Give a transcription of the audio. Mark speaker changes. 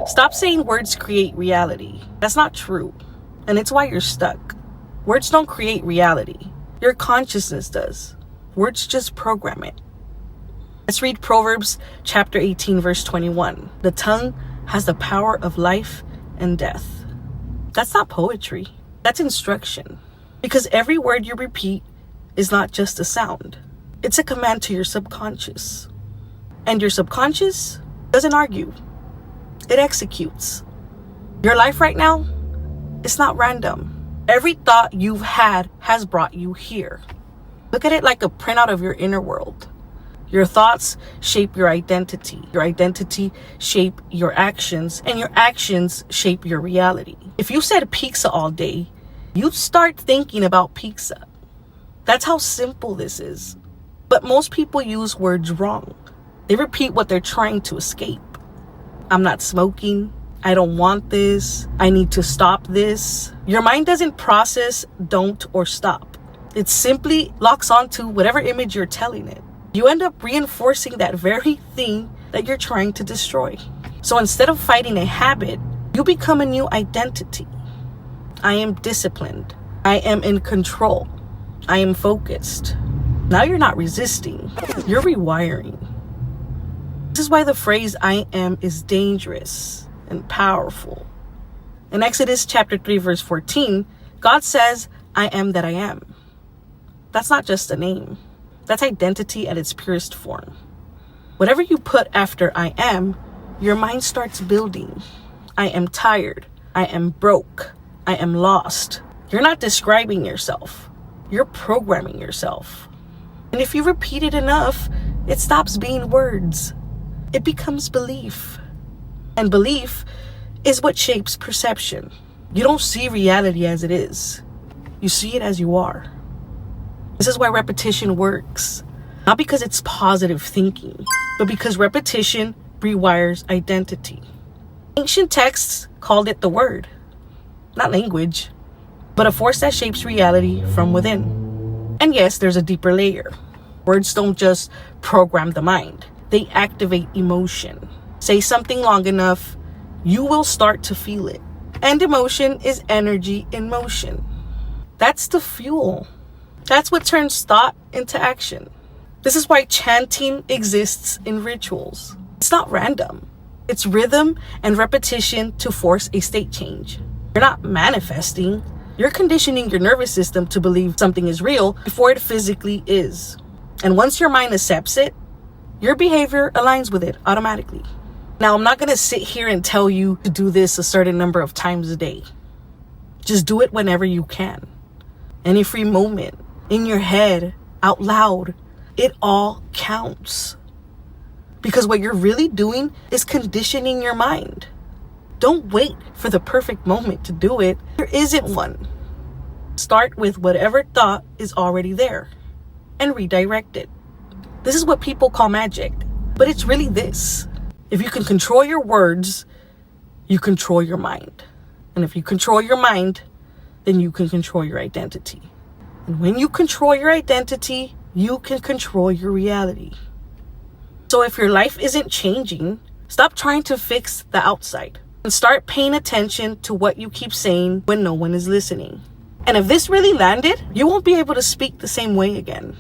Speaker 1: Stop saying words create reality. That's not true. And it's why you're stuck. Words don't create reality. Your consciousness does. Words just program it. Let's read Proverbs chapter 18, verse 21. The tongue has the power of life and death. That's not poetry. That's instruction. Because every word you repeat is not just a sound. It's a command to your subconscious. And your subconscious doesn't argue. It executes. Your life right now, it's not random. Every thought you've had has brought you here. Look at it like a printout of your inner world. Your thoughts shape your identity. Your identity shape your actions, and your actions shape your reality. If you said pizza all day, you'd start thinking about pizza. That's how simple this is. But most people use words wrong. They repeat what they're trying to escape. I'm not smoking. I don't want this. I need to stop this. Your mind doesn't process don't or stop. It simply locks onto whatever image you're telling it. You end up reinforcing that very thing that you're trying to destroy. So instead of fighting a habit, you become a new identity. I am disciplined. I am in control. I am focused. Now you're not resisting. You're rewiring. This is why the phrase I am is dangerous and powerful. In Exodus chapter 3, verse 14, God says, I am that I am. That's not just a name. That's identity at its purest form. Whatever you put after I am, your mind starts building. I am tired. I am broke. I am lost. You're not describing yourself. You're programming yourself. And if you repeat it enough, it stops being words. It becomes belief. And belief is what shapes perception. You don't see reality as it is. You see it as you are. This is why repetition works. Not because it's positive thinking, but because repetition rewires identity. Ancient texts called it the word, not language, but a force that shapes reality from within. And yes, there's a deeper layer. Words don't just program the mind. They activate emotion. Say something long enough, you will start to feel it. And emotion is energy in motion. That's the fuel. That's what turns thought into action. This is why chanting exists in rituals. It's not random. It's rhythm and repetition to force a state change. You're not manifesting. You're conditioning your nervous system to believe something is real before it physically is. And once your mind accepts it, your behavior aligns with it automatically. Now, I'm not going to sit here and tell you to do this a certain number of times a day. Just do it whenever you can. Any free moment, in your head, out loud, it all counts. Because what you're really doing is conditioning your mind. Don't wait for the perfect moment to do it. There isn't one. Start with whatever thought is already there and redirect it. This is what people call magic, but it's really this. If you can control your words, you control your mind. And if you control your mind, then you can control your identity. And when you control your identity, you can control your reality. So if your life isn't changing, stop trying to fix the outside and start paying attention to what you keep saying when no one is listening. And if this really landed, you won't be able to speak the same way again.